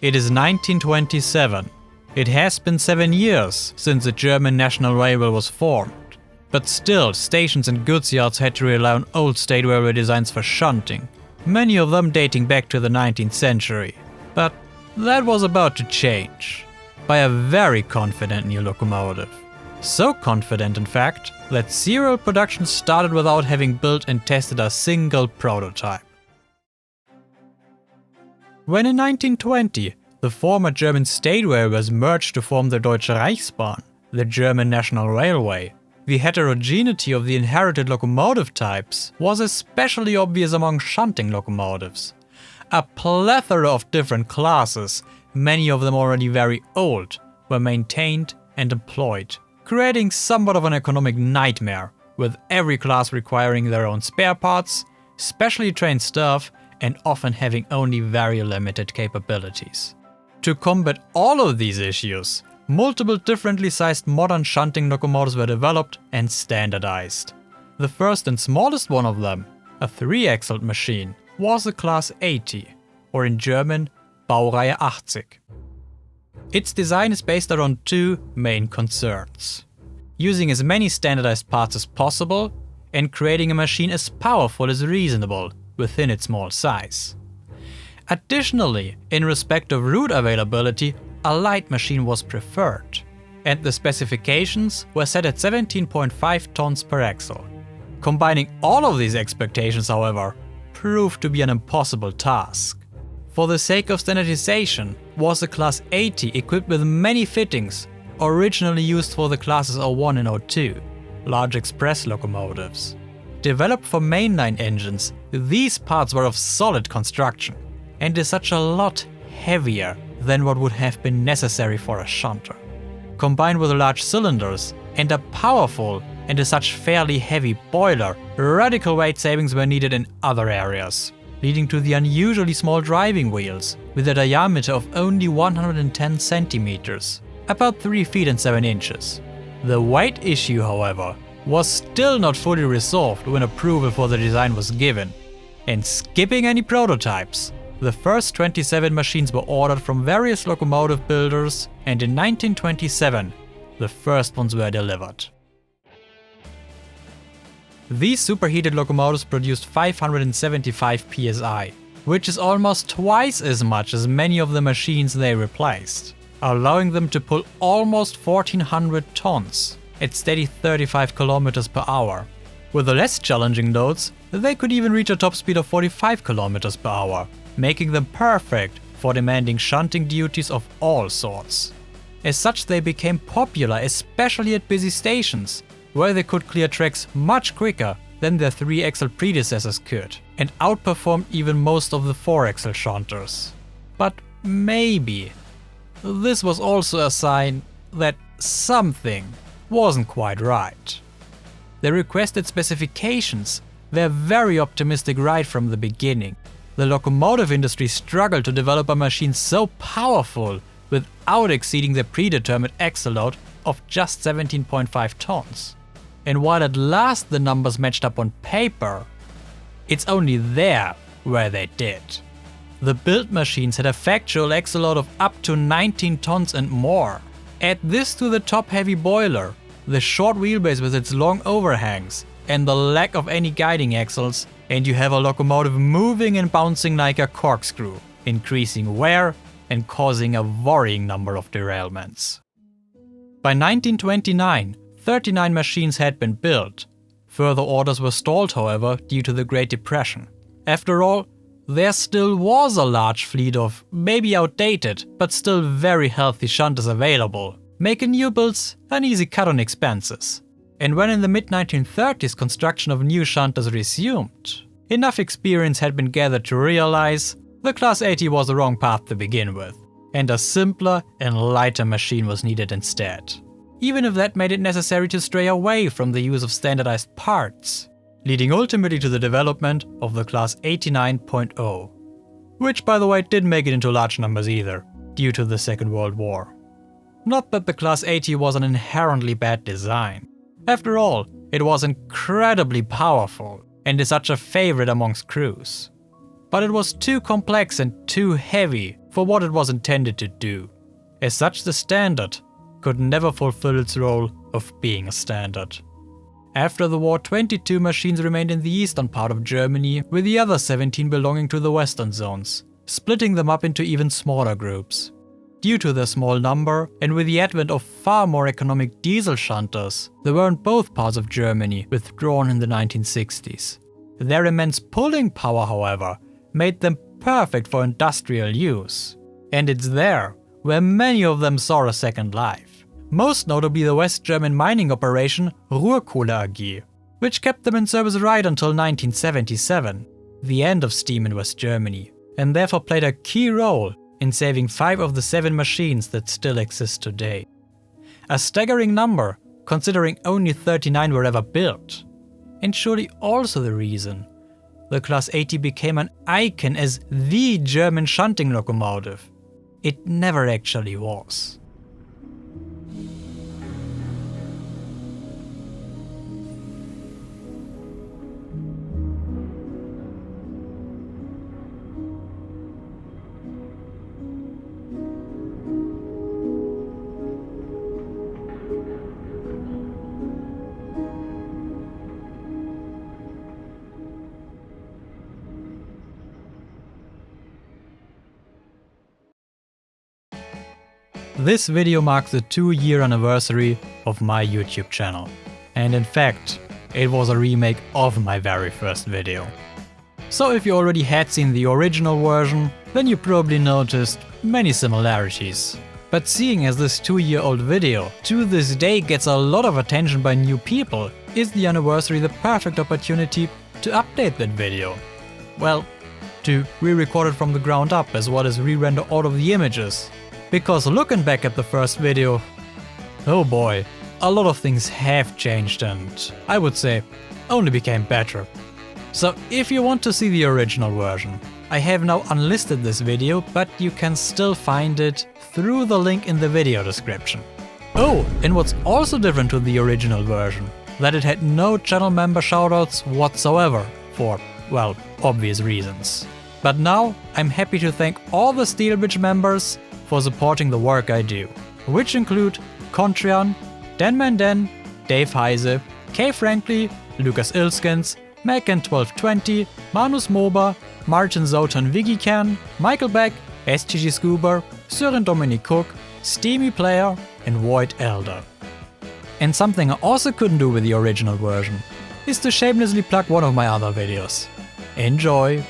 It is 1927. It has been 7 years since the German National Railway was formed. But still, stations and goods yards had to rely on old state railway designs for shunting, many of them dating back to the 19th century. But that was about to change by a very confident new locomotive. So confident, in fact, that serial production started without having built and tested a single prototype. When in 1920 the former German state railways merged to form the Deutsche Reichsbahn, the German National Railway, the heterogeneity of the inherited locomotive types was especially obvious among shunting locomotives. A plethora of different classes, many of them already very old, were maintained and employed, creating somewhat of an economic nightmare, with every class requiring their own spare parts, specially trained staff, and often having only very limited capabilities. To combat all of these issues, multiple differently sized modern shunting locomotives were developed and standardized. The first and smallest one of them, a 3-axled machine, was the Class 80, or in German, Baureihe 80. Its design is based around two main concerns: using as many standardized parts as possible and creating a machine as powerful as reasonable within its small size. Additionally, in respect of route availability, a light machine was preferred, and the specifications were set at 17.5 tons per axle. Combining all of these expectations, however, proved to be an impossible task. For the sake of standardization, was the Class 80 equipped with many fittings originally used for the classes 01 and 02, large express locomotives. Developed for mainline engines, these parts were of solid construction, and is such a lot heavier than what would have been necessary for a shunter. Combined with large cylinders and a powerful and as such fairly heavy boiler, radical weight savings were needed in other areas, leading to the unusually small driving wheels with a diameter of only 110 centimeters, about 3 feet and 7 inches. The weight issue, however, was still not fully resolved when approval for the design was given, and skipping any prototypes, the first 27 machines were ordered from various locomotive builders, and in 1927 the first ones were delivered. These superheated locomotives produced 575 psi, which is almost twice as much as many of the machines they replaced, allowing them to pull almost 1400 tons at steady 35 km per hour. With the less challenging loads, they could even reach a top speed of 45 km per hour, making them perfect for demanding shunting duties of all sorts. As such, they became popular, especially at busy stations, where they could clear tracks much quicker than their 3-axle predecessors could, and outperformed even most of the 4-axle shunters. But maybe this was also a sign that something wasn't quite right. The requested specifications were very optimistic right from the beginning. The locomotive industry struggled to develop a machine so powerful without exceeding the predetermined axle load of just 17.5 tons. And while at last the numbers matched up on paper, it's only there where they did. The build machines had a factual axle load of up to 19 tons and more. Add this to the top-heavy boiler, the short wheelbase with its long overhangs, and the lack of any guiding axles, and you have a locomotive moving and bouncing like a corkscrew, increasing wear and causing a worrying number of derailments. By 1929, 39 machines had been built. Further orders were stalled, however, due to the Great Depression. After all, there still was a large fleet of maybe outdated, but still very healthy shunters available, making new builds an easy cut on expenses. And when in the mid-1930s construction of new shunters resumed, enough experience had been gathered to realize the Class 80 was the wrong path to begin with, and a simpler and lighter machine was needed instead. Even if that made it necessary to stray away from the use of standardized parts, leading ultimately to the development of the Class 89.0, which by the way didn't make it into large numbers either, due to the Second World War. Not that the Class 80 was an inherently bad design. After all, it was incredibly powerful and is such a favorite amongst crews. But it was too complex and too heavy for what it was intended to do. As such, the standard could never fulfill its role of being a standard. After the war, 22 machines remained in the eastern part of Germany, with the other 17 belonging to the western zones, splitting them up into even smaller groups. Due to their small number, and with the advent of far more economic diesel shunters, they were in both parts of Germany withdrawn in the 1960s. Their immense pulling power, however, made them perfect for industrial use. And it's there where many of them saw a second life. Most notably the West German mining operation Ruhrkohle AG, which kept them in service right until 1977, the end of steam in West Germany, and therefore played a key role in saving 5 of the 7 machines that still exist today. A staggering number, considering only 39 were ever built. And surely also the reason the Class 80 became an icon as the German shunting locomotive. It never actually was. This video marks the 2-year anniversary of my YouTube channel. And in fact, it was a remake of my very first video. So if you already had seen the original version, then you probably noticed many similarities. But seeing as this 2-year-old video to this day gets a lot of attention by new people, is the anniversary the perfect opportunity to update that video? Well, to re-record it from the ground up as well as re-render all of the images. Because looking back at the first video, oh boy, a lot of things have changed and, I would say, only became better. So if you want to see the original version, I have now unlisted this video, but you can still find it through the link in the video description. Oh, and what's also different to the original version, that it had no channel member shoutouts whatsoever, for, well, obvious reasons. But now, I'm happy to thank all the Steelbridge members for supporting the work I do, which include Contrian, Dan, Dave Heise, Kay Frankley, Lucas Ilskens, Macan1220, Manus Moba, Martin Zotan Vigican, Michael Beck, SGG Scuba, Søren Dominic Cook, Steamy Player, and Void Elder. And something I also couldn't do with the original version is to shamelessly plug one of my other videos. Enjoy!